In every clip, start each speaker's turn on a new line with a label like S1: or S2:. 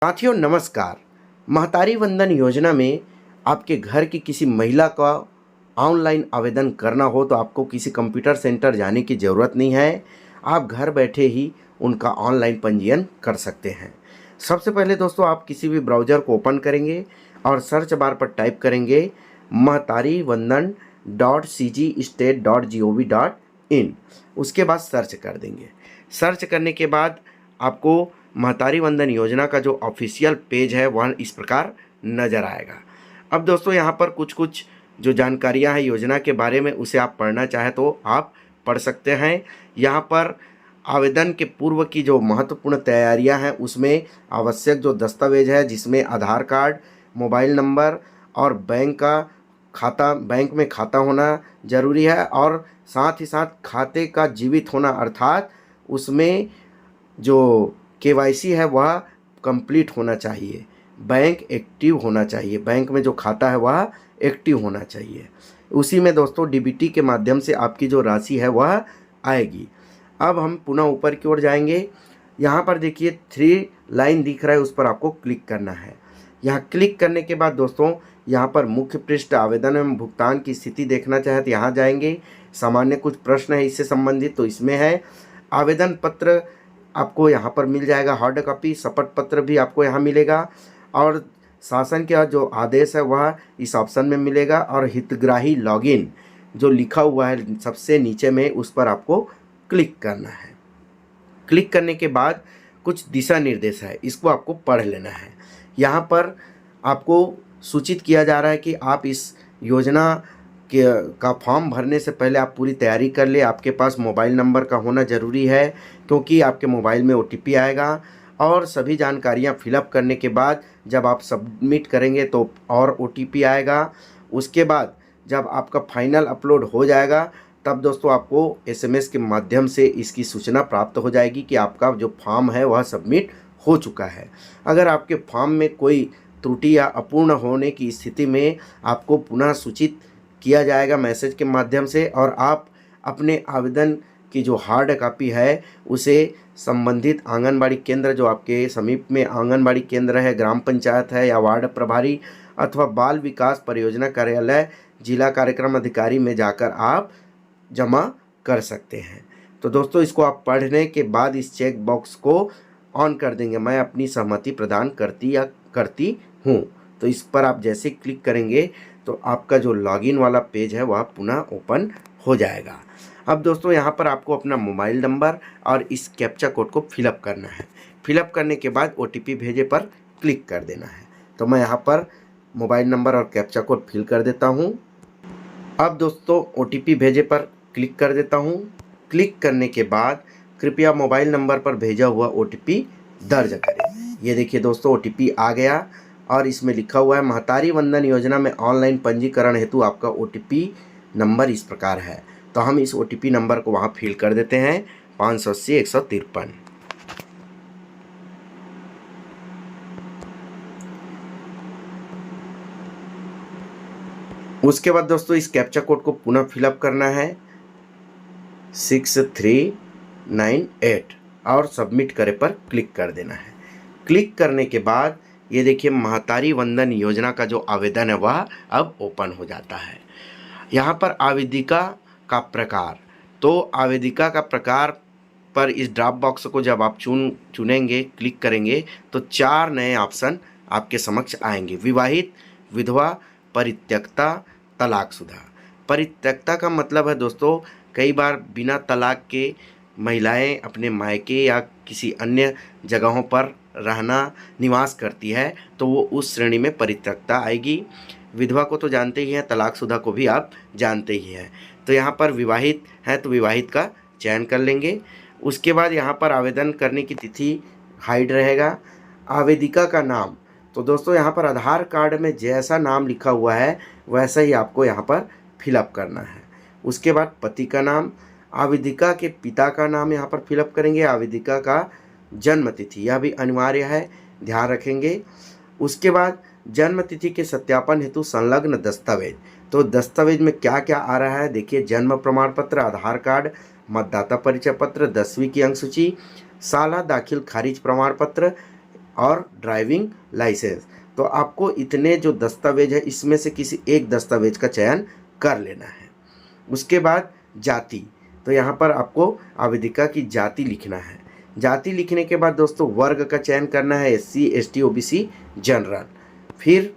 S1: साथियों नमस्कार। महतारी वंदन योजना में आपके घर की किसी महिला का ऑनलाइन आवेदन करना हो तो आपको किसी कंप्यूटर सेंटर जाने की ज़रूरत नहीं है। आप घर बैठे ही उनका ऑनलाइन पंजीयन कर सकते हैं। सबसे पहले दोस्तों आप किसी भी ब्राउज़र को ओपन करेंगे और सर्च बार पर टाइप करेंगे महतारी वंदन .cgstate.gov.in। उसके बाद सर्च कर देंगे। सर्च करने के बाद आपको महतारी वंदन योजना का जो ऑफिशियल पेज है वह इस प्रकार नज़र आएगा। अब दोस्तों यहाँ पर कुछ जो जानकारियाँ हैं योजना के बारे में उसे आप पढ़ना चाहें तो आप पढ़ सकते हैं। यहाँ पर आवेदन के पूर्व की जो महत्वपूर्ण तैयारियाँ हैं उसमें आवश्यक जो दस्तावेज है जिसमें आधार कार्ड, मोबाइल नंबर और बैंक में खाता होना ज़रूरी है और साथ ही साथ खाते का जीवित होना, अर्थात उसमें जो केवाईसी है वह कंप्लीट होना चाहिए, बैंक एक्टिव होना चाहिए, बैंक में जो खाता है वह एक्टिव होना चाहिए। उसी में दोस्तों डीबीटी के माध्यम से आपकी जो राशि है वह आएगी। अब हम पुनः ऊपर की ओर जाएंगे। यहाँ पर देखिए 3 लाइन दिख रहा है, उस पर आपको क्लिक करना है। यहाँ क्लिक करने के बाद दोस्तों यहाँ पर मुख्य पृष्ठ आवेदन एवं भुगतान की स्थिति देखना चाहे तो यहाँ जाएंगे। सामान्य कुछ प्रश्न है इससे संबंधित तो इसमें है। आवेदन पत्र आपको यहाँ पर मिल जाएगा, हार्ड कॉपी, शपथ पत्र भी आपको यहाँ मिलेगा और शासन का जो आदेश है वह इस ऑप्शन में मिलेगा और हितग्राही लॉगिन जो लिखा हुआ है सबसे नीचे में उस पर आपको क्लिक करना है। क्लिक करने के बाद कुछ दिशा निर्देश है, इसको आपको पढ़ लेना है। यहाँ पर आपको सूचित किया जा रहा है कि आप इस योजना का फॉर्म भरने से पहले आप पूरी तैयारी कर ले। आपके पास मोबाइल नंबर का होना ज़रूरी है क्योंकि आपके मोबाइल में ओटीपी आएगा और सभी जानकारियां फिलअप करने के बाद जब आप सबमिट करेंगे तो और ओटीपी आएगा। उसके बाद जब आपका फाइनल अपलोड हो जाएगा तब दोस्तों आपको एसएमएस के माध्यम से इसकी सूचना प्राप्त हो जाएगी कि आपका जो फॉर्म है वह सबमिट हो चुका है। अगर आपके फॉर्म में कोई त्रुटि या अपूर्ण होने की स्थिति में आपको पुनः सूचित किया जाएगा मैसेज के माध्यम से और आप अपने आवेदन की जो हार्ड कॉपी है उसे संबंधित आंगनबाड़ी केंद्र जो आपके समीप में आंगनबाड़ी केंद्र है, ग्राम पंचायत है या वार्ड प्रभारी अथवा बाल विकास परियोजना कार्यालय जिला कार्यक्रम अधिकारी में जाकर आप जमा कर सकते हैं। तो दोस्तों इसको आप पढ़ने के बाद इस चेक बॉक्स को ऑन कर देंगे, मैं अपनी सहमति प्रदान करती हूँ। तो इस पर आप जैसे क्लिक करेंगे तो आपका जो लॉगिन वाला पेज है वह पुनः ओपन हो जाएगा। अब दोस्तों यहाँ पर आपको अपना मोबाइल नंबर और इस कैप्चा कोड को फिलअप करना है। फिलअप करने के बाद ओटीपी भेजे पर क्लिक कर देना है। तो मैं यहाँ पर मोबाइल नंबर और कैप्चा कोड फिल कर देता हूँ। अब दोस्तों ओटीपी भेजे पर क्लिक कर देता हूँ। क्लिक करने के बाद कृपया मोबाइल नंबर पर भेजा हुआ ओटीपी दर्ज करें। ये देखिए दोस्तों ओटीपी आ गया और इसमें लिखा हुआ है महतारी वंदन योजना में ऑनलाइन पंजीकरण हेतु आपका ओटीपी नंबर इस प्रकार है। तो हम इस ओटीपी नंबर को वहाँ फिल कर देते हैं 580-153। उसके बाद दोस्तों इस कैप्चा कोड को पुनः फिलअप करना है 6398 और सबमिट करे पर क्लिक कर देना है। क्लिक करने के बाद ये देखिए महतारी वंदन योजना का जो आवेदन है वह अब ओपन हो जाता है। यहाँ पर आवेदिका का प्रकार, तो आवेदिका का प्रकार पर इस ड्रॉप बॉक्स को जब आप चुनेंगे क्लिक करेंगे तो 4 नए ऑप्शन आपके समक्ष आएंगे। विवाहित, विधवा, परित्यक्ता, तलाकशुदा। परित्यक्ता का मतलब है दोस्तों कई बार बिना तलाक के महिलाएं अपने मायके या किसी अन्य जगहों पर निवास करती है तो वो उस श्रेणी में परित्यक्ता आएगी। विधवा को तो जानते ही हैं, तलाकशुदा को भी आप जानते ही हैं। तो यहाँ पर विवाहित है तो विवाहित का चयन कर लेंगे। उसके बाद यहाँ पर आवेदन करने की तिथि हाइड रहेगा। आवेदिका का नाम, तो दोस्तों यहाँ पर आधार कार्ड में जैसा नाम लिखा हुआ है वैसा ही आपको यहाँ पर फिलअप करना है। उसके बाद पति का नाम, आवेदिका के पिता का नाम यहाँ पर फिलअप करेंगे। आवेदिका का जन्म तिथि यह भी अनिवार्य है, ध्यान रखेंगे। उसके बाद जन्म तिथि के सत्यापन हेतु संलग्न दस्तावेज, तो दस्तावेज में क्या क्या आ रहा है देखिए, जन्म प्रमाण पत्र, आधार कार्ड, मतदाता परिचय पत्र, 10वीं की अंक सूची, साला दाखिल खारिज प्रमाण पत्र, और ड्राइविंग लाइसेंस। तो आपको इतने जो दस्तावेज है इसमें से किसी एक दस्तावेज का चयन कर लेना है। उसके बाद जाति, तो यहाँ पर आपको आवेदिका की जाति लिखना है। जाति लिखने के बाद दोस्तों वर्ग का चयन करना है, SC ST OBC जनरल। फिर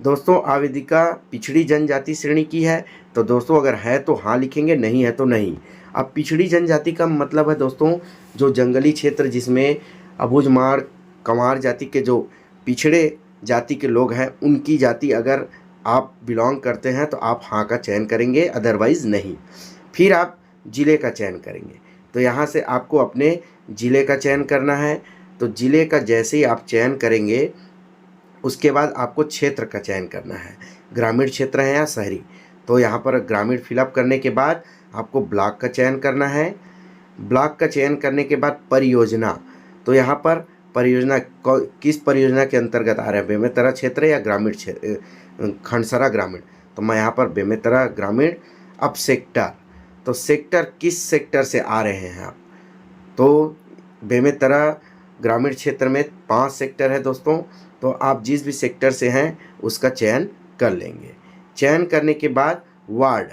S1: दोस्तों आवेदिका पिछड़ी जनजाति श्रेणी की है, तो दोस्तों अगर है तो हाँ लिखेंगे, नहीं है तो नहीं। अब पिछड़ी जनजाति का मतलब है दोस्तों जो जंगली क्षेत्र जिसमें अबूझमाड़ कंवार जाति के जो पिछड़े जाति के लोग हैं उनकी जाति अगर आप बिलोंग करते हैं तो आप हाँ का चयन करेंगे, अदरवाइज़ नहीं। फिर आप ज़िले का चयन करेंगे, तो यहाँ से आपको अपने ज़िले का चयन करना है। तो ज़िले का जैसे ही आप चयन करेंगे उसके बाद आपको क्षेत्र का चयन करना है, ग्रामीण क्षेत्र है या शहरी। तो यहाँ पर ग्रामीण फिलअप करने के बाद आपको ब्लॉक का चयन करना है। ब्लॉक का चयन करने के बाद परियोजना, तो यहाँ पर परियोजना किस परियोजना के अंतर्गत आ रहा है, बेमेतरा क्षेत्र या ग्रामीण क्षेत्र, खंडसरा ग्रामीण। तो मैं यहाँ पर बेमेतरा ग्रामीण। अब सेक्टर, तो सेक्टर किस सेक्टर से आ रहे हैं आप, तो बेमेतरा ग्रामीण क्षेत्र में 5 सेक्टर है दोस्तों, तो आप जिस भी सेक्टर से हैं उसका चयन कर लेंगे। चयन करने के बाद वार्ड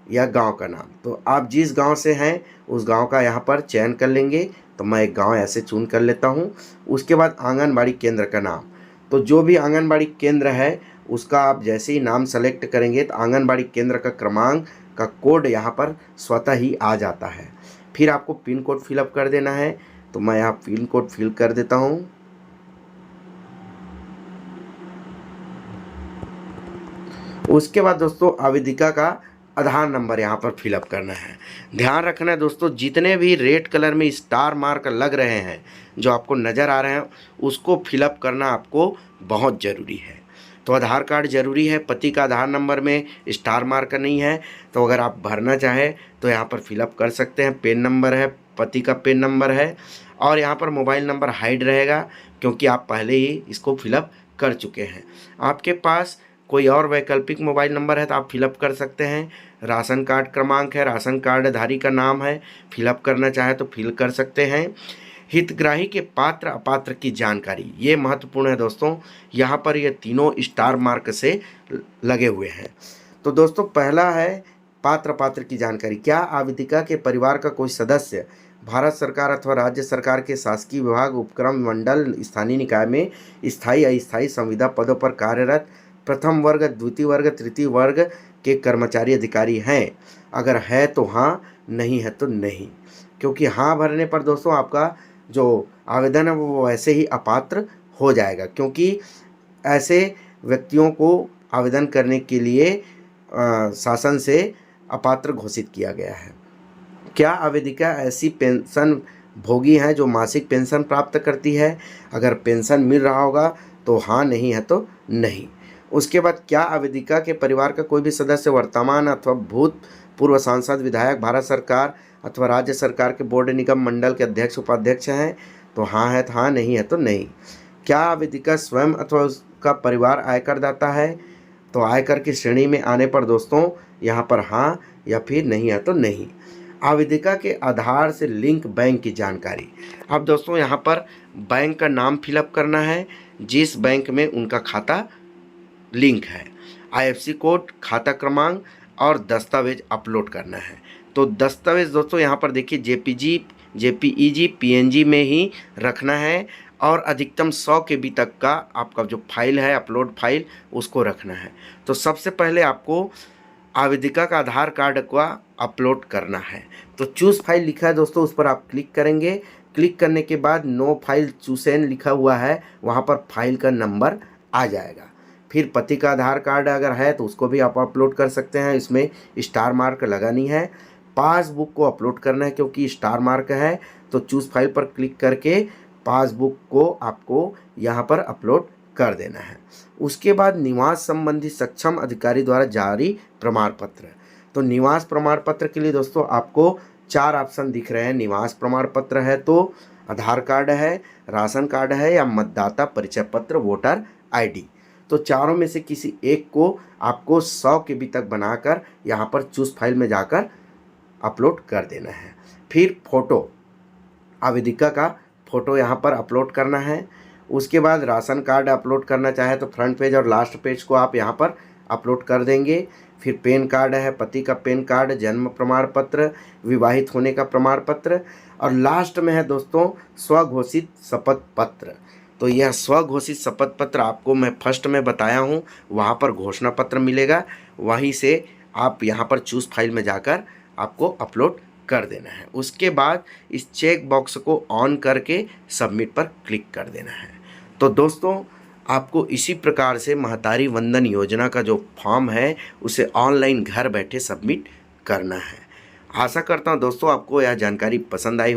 S1: या गांव का नाम, तो आप जिस गांव से हैं उस गांव का यहाँ पर चयन कर लेंगे। तो मैं एक गांव ऐसे चुन कर लेता हूँ। उसके बाद आंगनबाड़ी केंद्र का नाम, तो जो भी आंगनबाड़ी केंद्र है उसका आप जैसे ही नाम सेलेक्ट करेंगे तो आंगनबाड़ी केंद्र का क्रमांक का कोड यहाँ पर स्वतः ही आ जाता है। फिर आपको पिन कोड फिलअप कर देना है, तो मैं यहाँ पिन कोड फिल कर देता हूँ। उसके बाद दोस्तों आवेदिका का आधार नंबर यहाँ पर फिलअप करना है। ध्यान रखना है दोस्तों जितने भी रेड कलर में स्टार मार्क लग रहे हैं जो आपको नज़र आ रहे हैं उसको फिलअप करना आपको बहुत ज़रूरी है। तो आधार कार्ड ज़रूरी है, पति का आधार नंबर में स्टार मार्क नहीं है तो अगर आप भरना चाहें तो यहाँ पर फिलअप कर सकते हैं। पेन नंबर है, पति का पेन नंबर है, और यहाँ पर मोबाइल नंबर हाइड रहेगा क्योंकि आप पहले ही इसको फिलअप कर चुके हैं। आपके पास कोई और वैकल्पिक मोबाइल नंबर है तो आप फिलअप कर सकते हैं। राशन कार्ड क्रमांक है, राशन कार्डधारी का नाम है, फिलअप करना चाहे तो फिल कर सकते हैं। हितग्राही के पात्र अपात्र की जानकारी, ये महत्वपूर्ण है दोस्तों, यहाँ पर ये तीनों स्टार मार्क से लगे हुए हैं। तो दोस्तों पहला है पात्र अपात्र की जानकारी। क्या आवेदिका के परिवार का कोई सदस्य भारत सरकार अथवा राज्य सरकार के शासकीय विभाग, उपक्रम, मंडल, स्थानीय निकाय में स्थायी अस्थायी संविदा पदों पर कार्यरत प्रथम वर्ग, द्वितीय वर्ग, तृतीय वर्ग के कर्मचारी अधिकारी हैं? अगर है तो हाँ, नहीं है तो नहीं। क्योंकि हाँ भरने पर दोस्तों आपका जो आवेदन है वो वैसे ही अपात्र हो जाएगा, क्योंकि ऐसे व्यक्तियों को आवेदन करने के लिए शासन से अपात्र घोषित किया गया है। क्या आवेदिका ऐसी पेंशन भोगी हैं जो मासिक पेंशन प्राप्त करती है? अगर पेंशन मिल रहा होगा तो हाँ, नहीं है तो नहीं। उसके बाद क्या आवेदिका के परिवार का कोई भी सदस्य वर्तमान अथवा भूतपूर्व सांसद, विधायक, भारत सरकार अथवा राज्य सरकार के बोर्ड, निगम, मंडल के अध्यक्ष, उपाध्यक्ष हैं? तो हाँ है तो हाँ, नहीं है तो नहीं। क्या आवेदिका स्वयं अथवा उसका परिवार आयकर दाता है? तो आयकर की श्रेणी में आने पर दोस्तों यहाँ पर हाँ या फिर नहीं है तो नहीं। आवेदिका के आधार से लिंक बैंक की जानकारी। अब दोस्तों यहाँ पर बैंक का नाम फिलअप करना है जिस बैंक में उनका खाता लिंक है, IFSC कोड, खाता क्रमांक और दस्तावेज अपलोड करना है। तो दस्तावेज दोस्तों यहाँ पर देखिए JPEG PNG में ही रखना है और अधिकतम 100 KB तक का आपका जो फाइल है अपलोड फाइल उसको रखना है। तो सबसे पहले आपको आवेदिका का आधार कार्ड का अपलोड करना है। तो चूज़ फाइल लिखा है दोस्तों, उस पर आप क्लिक करेंगे। क्लिक करने के बाद नो फाइल चूसेन लिखा हुआ है, वहाँ पर फाइल का नंबर आ जाएगा। फिर पति का आधार कार्ड अगर है तो उसको भी आप अपलोड कर सकते हैं, इसमें स्टार मार्क लगा नहीं है। पासबुक को अपलोड करना है क्योंकि स्टार मार्क है, तो चूज़ फाइल पर क्लिक करके पासबुक को आपको यहाँ पर अपलोड कर देना है। उसके बाद निवास संबंधी सक्षम अधिकारी द्वारा जारी प्रमाण पत्र। तो निवास प्रमाण पत्र के लिए दोस्तों आपको 4 ऑप्शन दिख रहे हैं। निवास प्रमाण पत्र है तो आधार कार्ड है, राशन कार्ड है या मतदाता परिचय पत्र, वोटर ID। तो चारों में से किसी एक को आपको 100 KB तक बनाकर यहाँ पर चूज़ फाइल में जाकर अपलोड कर देना है। फिर फ़ोटो, आवेदिका का फ़ोटो यहाँ पर अपलोड करना है। उसके बाद राशन कार्ड अपलोड करना चाहे तो फ्रंट पेज और लास्ट पेज को आप यहाँ पर अपलोड कर देंगे। फिर पैन कार्ड है, पति का पैन कार्ड, जन्म प्रमाण पत्र, विवाहित होने का प्रमाण पत्र, और लास्ट में है दोस्तों स्वघोषित शपथ पत्र। तो यह स्वघोषित शपथ पत्र आपको मैं फर्स्ट में बताया हूँ, वहाँ पर घोषणा पत्र मिलेगा, वहीं से आप यहाँ पर चूज़ फाइल में जाकर आपको अपलोड कर देना है। उसके बाद इस चेक बॉक्स को ऑन करके सबमिट पर क्लिक कर देना है। तो दोस्तों आपको इसी प्रकार से महतारी वंदन योजना का जो फॉर्म है उसे ऑनलाइन घर बैठे सबमिट करना है। आशा करता हूँ दोस्तों आपको यह जानकारी पसंद आई।